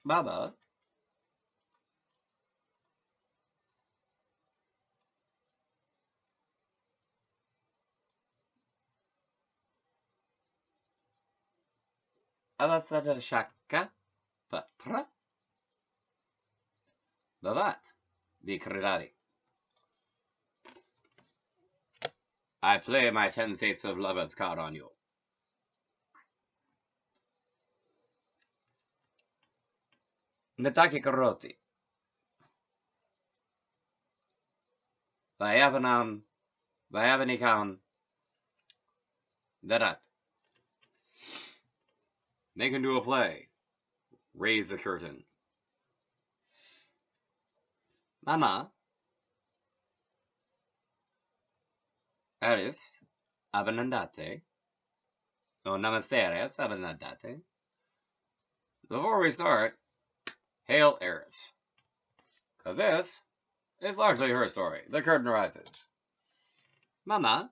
Baba. Avasada Shaka Patra Babat Vikrari. I play my 10 States of Lovers card on you. Nataki Karoti. Vayavanam Vayavanikam Darat. They can do a play. Raise the curtain. Mama. Aris Avanandate. Oh, Namaste Aris Avanandate. Before we start, hail Eris. Because this is largely her story. The curtain rises. Mama.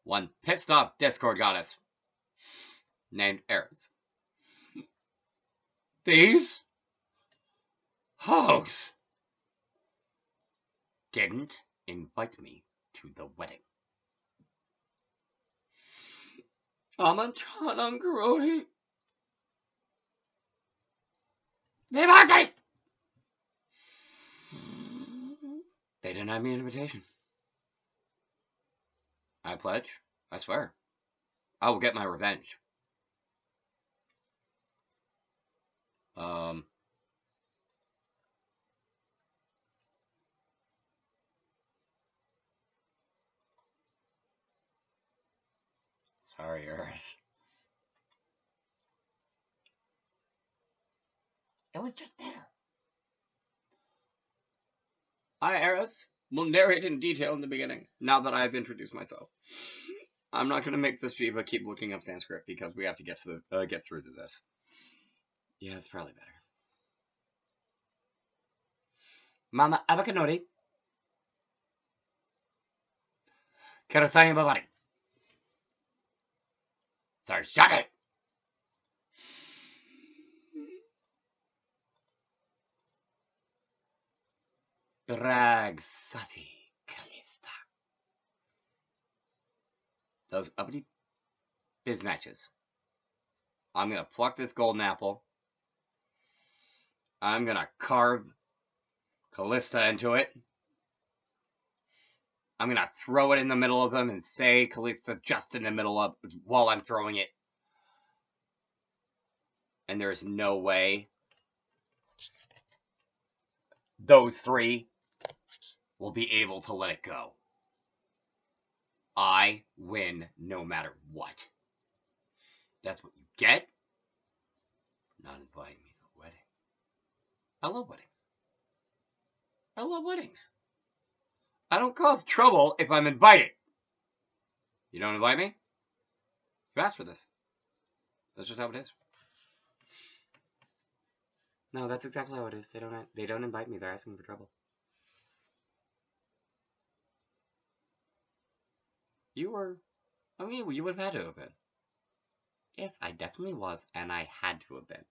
One pissed off Discord goddess named Eris. These hoes didn't invite me to the wedding. Amantranam Karoti. Vivati! They denied me an invitation. I pledge, I swear, I will get my revenge. Sorry, Eris. It was just there. I, Eris, will narrate in detail in the beginning, now that I have introduced myself. I'm not going to make this Jiva keep looking up Sanskrit because we have to get through to this. Yeah, it's probably better. Mama Abakanori. Karasani Babari. Sarjane. Dragsati Kalista. Those uppity biznatches. I'm going to pluck this golden apple. I'm going to carve Callista into it. I'm going to throw it in the middle of them and say Callista just in the middle of while I'm throwing it. And there's no way those three will be able to let it go. I win no matter what. That's what you get. Not inviting me to the wedding. I love weddings. I love weddings. I don't cause trouble if I'm invited. You don't invite me? You asked for this. That's just how it is. No, that's exactly how it is. They don't invite me. They're asking for trouble. You would have had to have been. Yes, I definitely was, and I had to have been.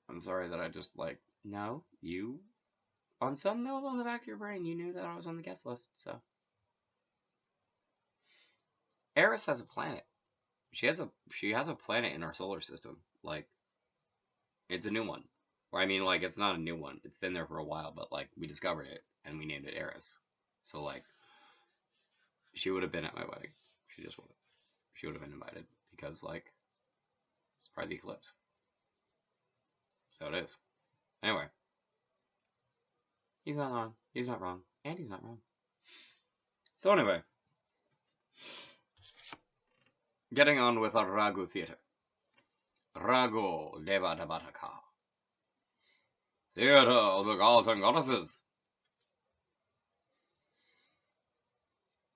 I'm sorry that I just, no, you, on some note on the back of your brain, you knew that I was on the guest list, so. Eris has a planet. She has a planet in our solar system. It's a new one. Or, I mean, it's not a new one. It's been there for a while, but, we discovered it, and we named it Eris. So, she would have been at my wedding. She just would have. She would have been invited, because, it's part of the eclipse. So it is. Anyway. He's not wrong. He's not wrong. And he's not wrong. So anyway. Getting on with our Ragu theater. Ragu Devadabataka. Theater of the gods and goddesses.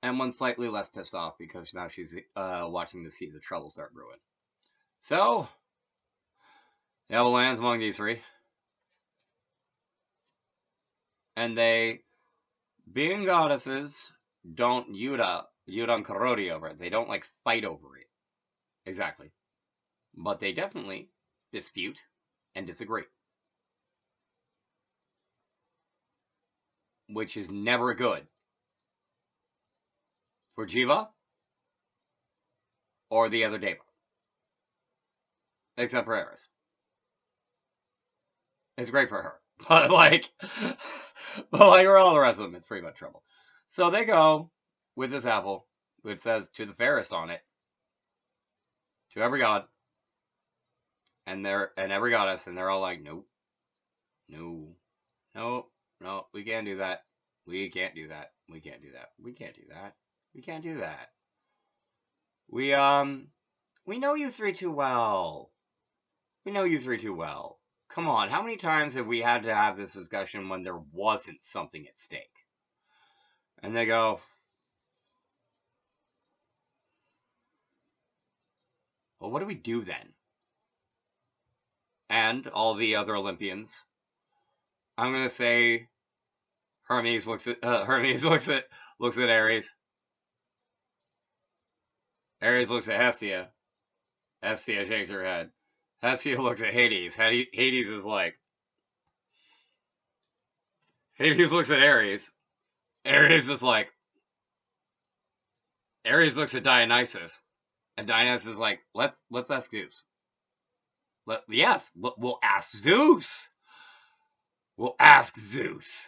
And one's slightly less pissed off because now she's watching to see the trouble start brewing. So, the Devil lands among these three. And they, being goddesses, don't Yuta Euron Karodi over it. They don't like fight over it. Exactly. But they definitely dispute and disagree. Which is never good for Jiva or the other Deva. Except for Aerys. It's great for her. But like for all the rest of them, it's pretty much trouble. So they go with this apple, which says to the fairest on it, to every god, and every goddess, and they're all like, nope, no, no, no, we can't do that. We can't do that. We can't do that. We can't do that. We can't do that. We know you three too well. We know you three too well. Come on, how many times have we had to have this discussion when there wasn't something at stake? And they go, well, what do we do then? And all the other Olympians, I'm gonna say, Hermes looks at Ares. Ares looks at Hestia. Hestia shakes her head. Hestia looks at Hades. Hades is like, Hades looks at Ares. Ares is like, Ares looks at Dionysus. And Dionysus is like, let's ask Zeus. Yes, we'll ask Zeus. We'll ask Zeus.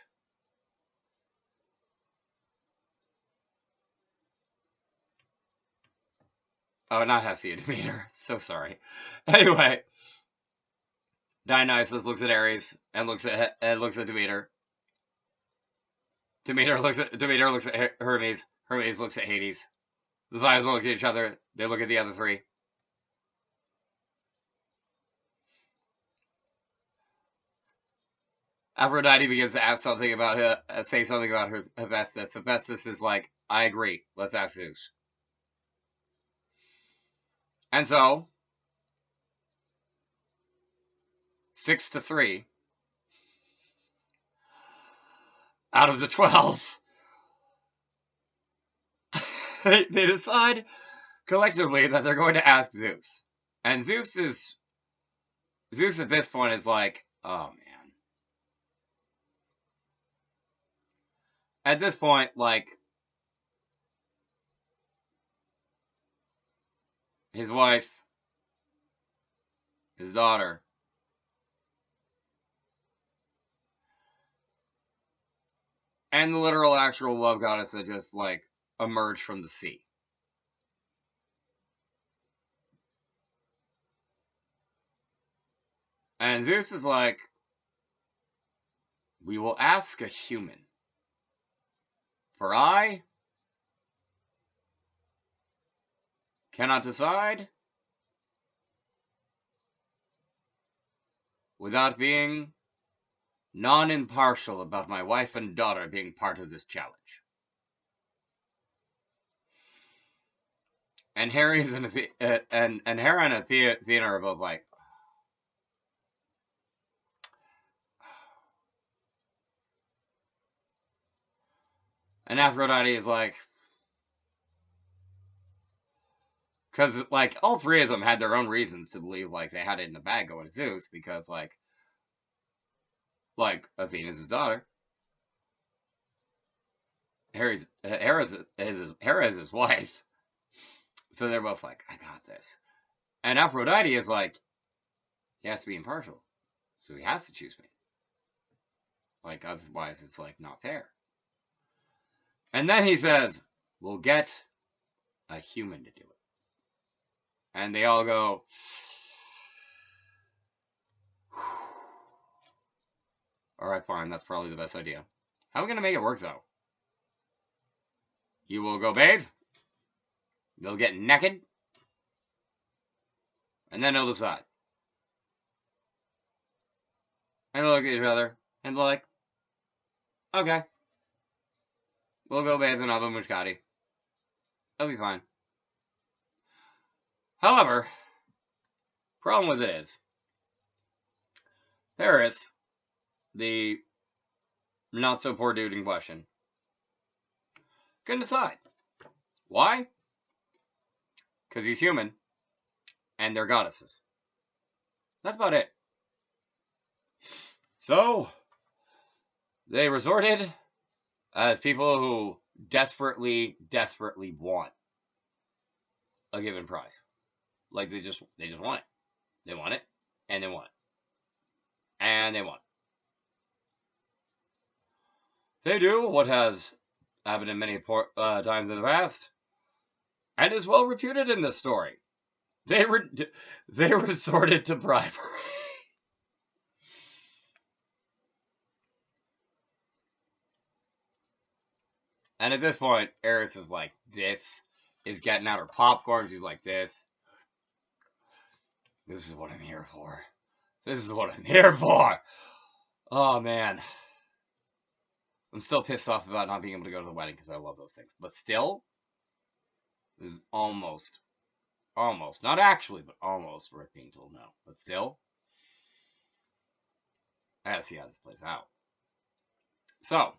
Oh, not Hestia, Demeter. So sorry. Anyway, Dionysus looks at Ares and looks at Demeter. Demeter looks at Hermes. Hermes looks at Hades. The five look at each other. They look at the other three. Aphrodite begins to say something about her Hephaestus. Hephaestus is like, I agree. Let's ask Zeus. And so, 6-3 out of the 12, they decide collectively that they're going to ask Zeus. And Zeus at this point is like, oh man. At this point, like, his wife, his daughter, and the literal actual love goddess that just, like, emerged from the sea. And Zeus is like, we will ask a human. For I cannot decide without being non-impartial about my wife and daughter being part of this challenge. And Hera and Athena are both like, and Aphrodite is like, because, like, all three of them had their own reasons to believe, like, they had it in the bag going to Zeus, because, like Athena's his daughter. Hera is his wife. So they're both like, I got this. And Aphrodite is like, he has to be impartial. So he has to choose me. Like, otherwise it's, like, not fair. And then he says, we'll get a human to do it. And they all go, alright, fine, that's probably the best idea. How are we going to make it work, though? You will go bathe. They'll get naked. And then they'll decide. And they'll look at each other. And they're like, okay. We'll go bathe in Abu Mushkati. It'll be fine. However, problem with it is, Paris, the not so poor dude in question, couldn't decide. Why? Because he's human, and they're goddesses. That's about it. So, they resorted as people who desperately, desperately want a given prize. Like they just want it. They want it, and they want it, and they want it. They do what has happened in many times in the past, and is well reputed in this story. They resorted to bribery. And at this point, Eris is like, this is getting out her popcorn. She's like, this is what I'm here for. This is what I'm here for. Oh, man. I'm still pissed off about not being able to go to the wedding because I love those things. But still, this is almost, not actually, but almost worth being told no. But still, I gotta see how this plays out. So,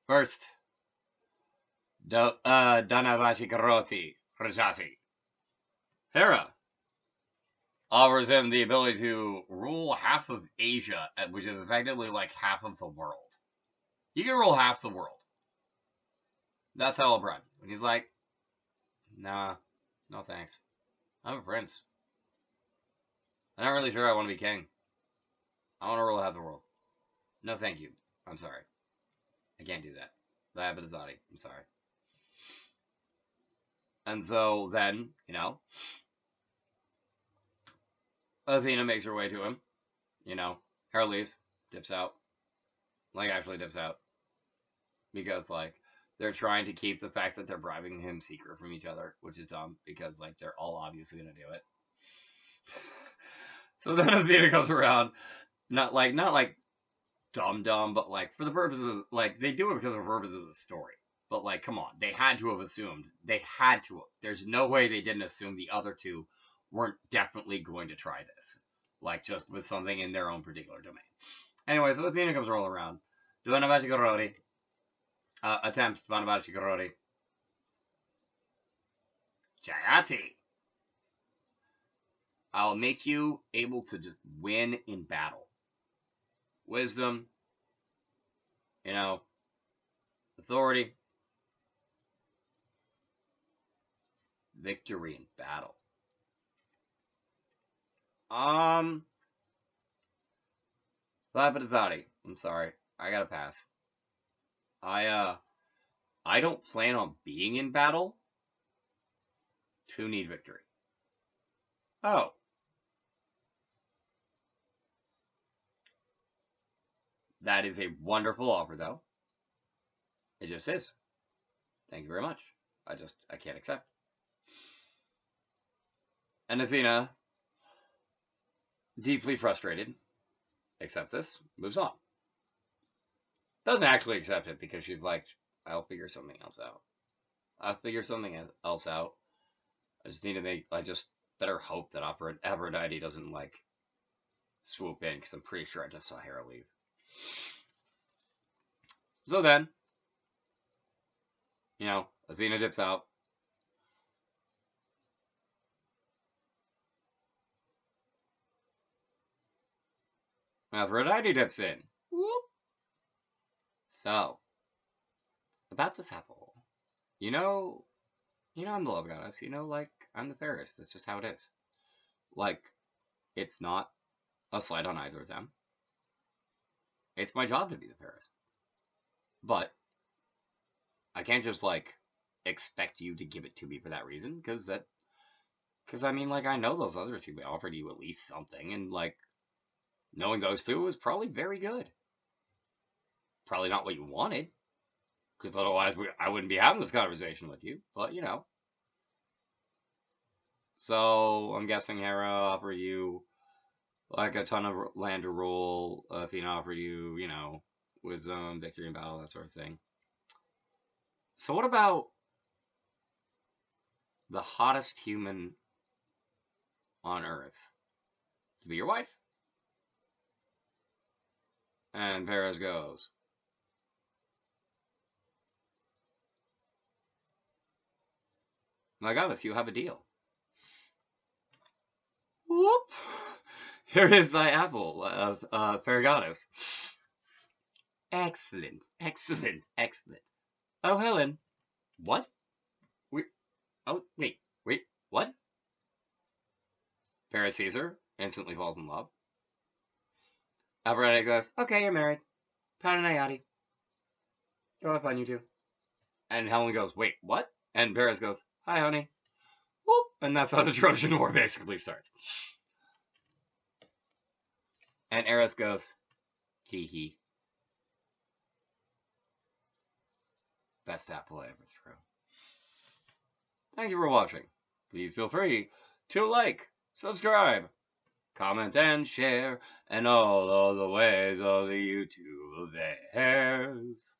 first, Danavachi Karoti Rajati. Hera offers him the ability to rule half of Asia, which is effectively like half of the world. You can rule half the world. That's hella bread. And he's like, nah, no thanks. I'm a prince. I'm not really sure I want to be king. I want to rule half the world. No thank you. I'm sorry. I can't do that. Labadazati. I'm sorry. And so then, Athena makes her way to him. Hera leaves, dips out. Like, actually dips out. Because, like, they're trying to keep the fact that they're bribing him secret from each other, which is dumb, because, like, they're all obviously going to do it. So then Athena comes around, not like dumb, but, like, for the purposes of, like, they do it because of the purposes of the story. But, like, come on, they had to have assumed. They had to. There's no way they didn't assume the other two weren't definitely going to try this. Like, just with something in their own particular domain. Anyway, so Athena comes rolling around. Dvanavachi Karoti. Attempt Dvanavachi Karoti. Jayati. I'll make you able to just win in battle. Wisdom. Authority. Victory in battle. Lapidazati. I'm sorry. I gotta pass. I don't plan on being in battle to need victory. Oh. That is a wonderful offer, though. It just is. Thank you very much. I can't accept. And Athena, deeply frustrated, accepts this, moves on. Doesn't actually accept it because she's like, I'll figure something else out. I'll figure something else out. I just better hope that Aphrodite doesn't, like, swoop in, because I'm pretty sure I just saw Hera leave. So then, Athena dips out. Aphrodite dips in. Whoop. So, about this apple. I'm the love goddess. Like, I'm the fairest. That's just how it is. Like, it's not a slight on either of them. It's my job to be the fairest. But I can't just, like, expect you to give it to me for that reason, because I mean, like, I know those other two offered you at least something, and, like, knowing those two was probably very good. Probably not what you wanted, because otherwise I wouldn't be having this conversation with you, but, So, I'm guessing Hera offered you, like, a ton of land to rule. Athena offered you, wisdom, victory in battle, that sort of thing. So what about the hottest human on Earth to be your wife? And Perez goes, My goddess, you have a deal. Whoop! Here is thy apple, fair goddess. Excellent, excellent, excellent. Oh, Helen. What? We, oh, wait, what? Paris Caesar instantly falls in love. Alvarado goes, okay, you're married. Patanayati. Go have fun, you two. And Helen goes, wait, what? And Paris goes, hi, honey. Whoop! And that's how the Trojan War basically starts. And Eris goes, hee hee. Best apple I ever threw. Thank you for watching. Please feel free to like, subscribe, comment, and share, and all of the ways of the YouTube affairs.